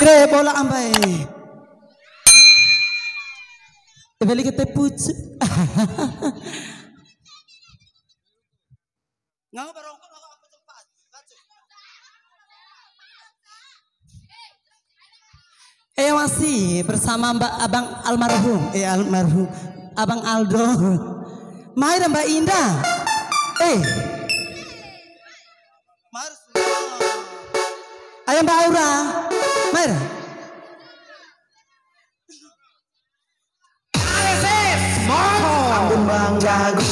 Kira bola ambai. Beli kita pucuk. Nggak berongkok nggak apa tempat. Masih bersama Mbak Abang almarhum, almarhum Abang Aldo. Mair Mbak Indah. Ayo Mbak Aura. Mair. Ambon Bang Jago.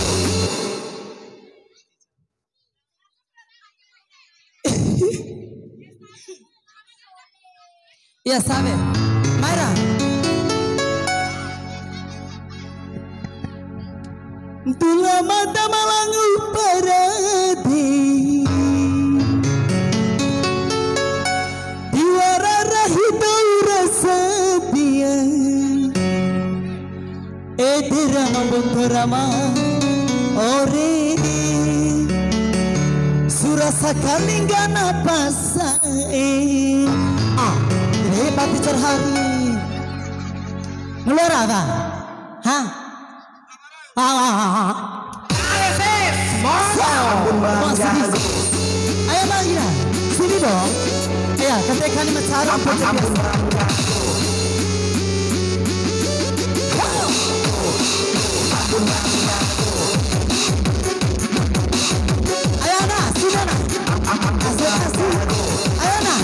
Ya sabe. Maira. Tula mata malangu paradi. Diwara rahito rasa dia. Edirama bukurama ore. Surasa kalingana pasai. Hebat teacher hari ngeluar apa? Hah? Ayo Bang Ira, sini dong. Ya, ketika ini mencari ayo nak, sini nak. Asik. Ayo nak,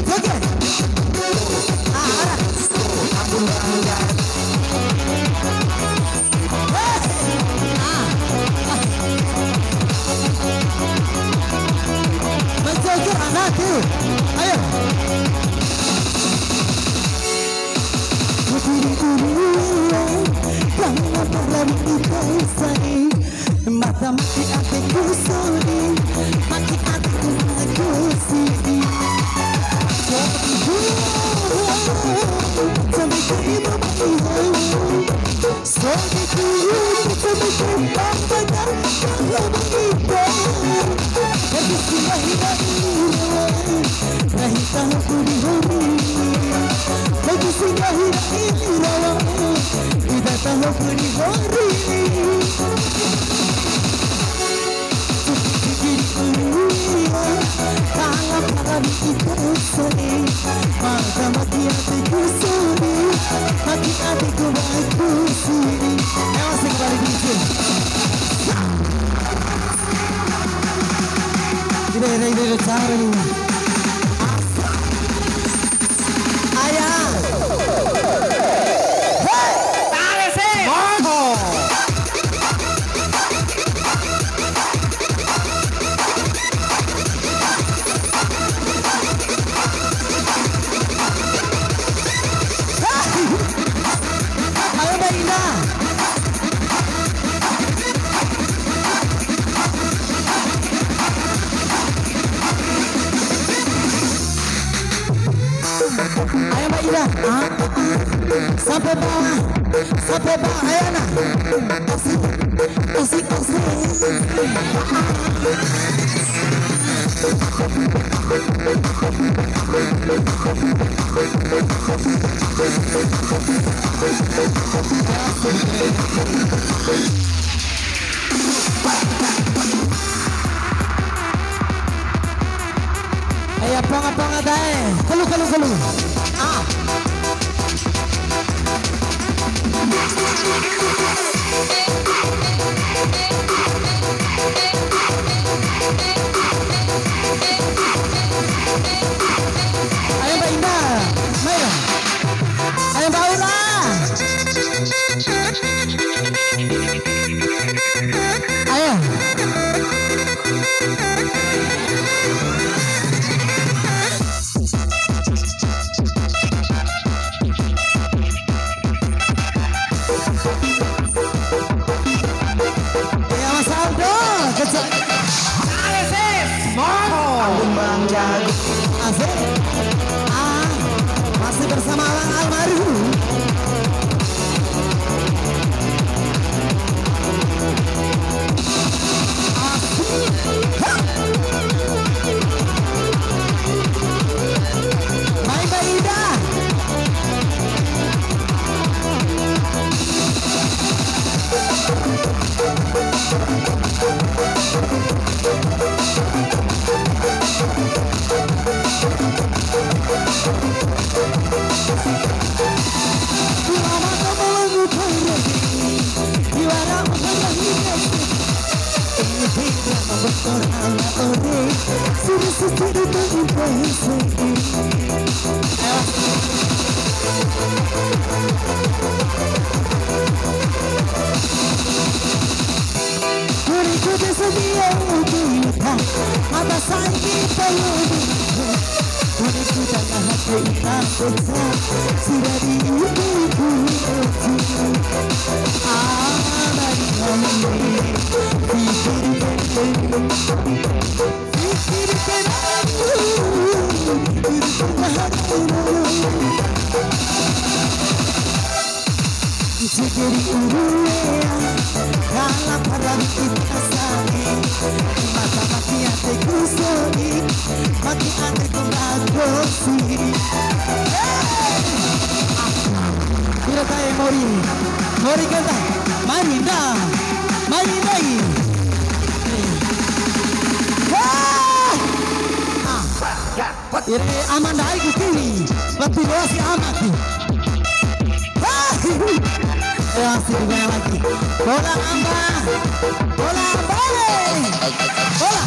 joget. Menjoget anak tuh, ayo. Mata mati hatiku sedih, mati hatiku aku sedih. Sampai ke ibu sampai ke bangga kalau begitu. Bersihlah rahi tahu di hati. Bersihlah tidak tahu di hati. Kalau para kita sedih, maka mati hatiku sedih, mati hatiku aku sedih. Masih kembali di sini. Ini cara ini. Ayah. Tarik sih. Ayo Mbak Ida, sampai bawah, ayo nak, asik. Ayo ponga dae, kelu. Ayo Mbak Indah, Maira. Ayo Mbak Aura. Ayo. Mori kata, Marinda, Marindai. Ini aman dari kini, lebih luas amat. Masih banyak lagi. Bola amba, bola balik, bola.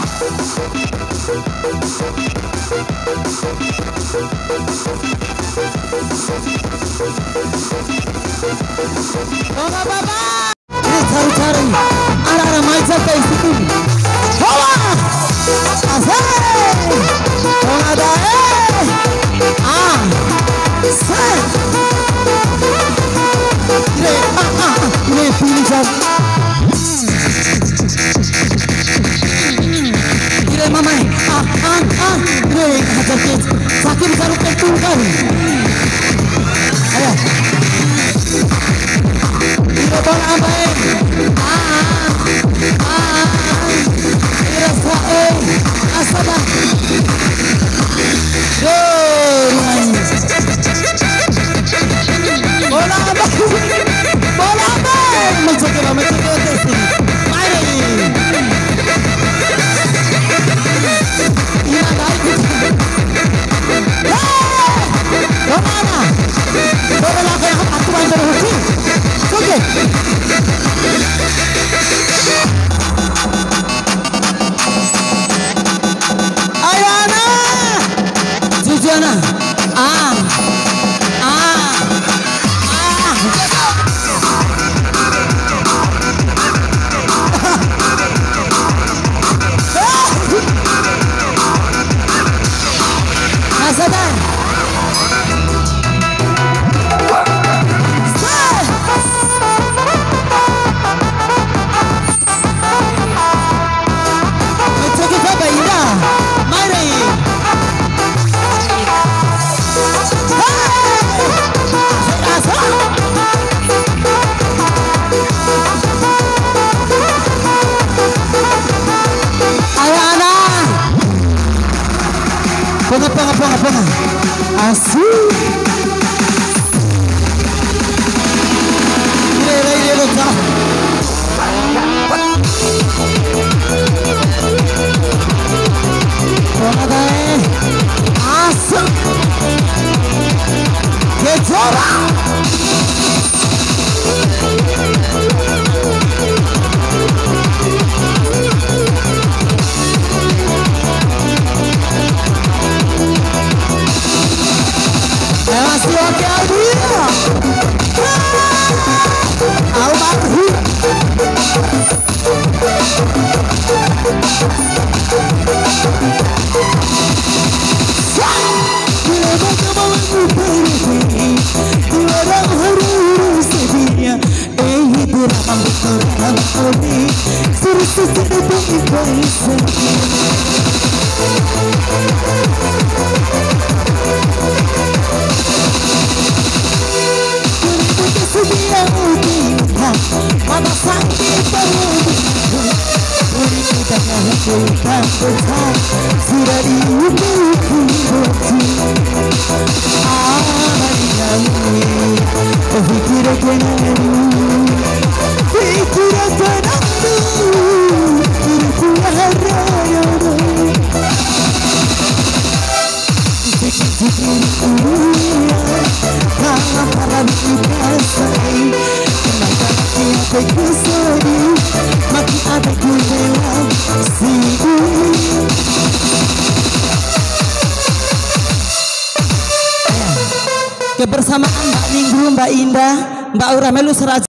Bola baba. Ini cari-cari. Ada macam kayak itu. Bola. Asal. Bola dah. Set. Ini pilihan. Ini mama. Ini hajar kit. Sakit baru keturkan. Ayo. Ini bola apa? Ini rasa asaba. Bola apa? Bola apa? Mencoba sini. Mari. Iya baik. Bola. Bola apa yang aku ambil rugi? Oke. Ayana. Jujana. Ponga. Así. Mire, loca. Ponga daí. Así. Que chora. Masih oke dia. Almarhum. Bila mau berhenti, orang harus sedia. Itu ramah betul kami. Suruh sesuatu baik saja. Dia udah mama sakit baru kita menghentikan besar sudah diukur hati ini pikir kenal pikir kenal pikir haraya kebersamaan Mbak Ningru, Mbak Indah, Mbak Aura melu seraja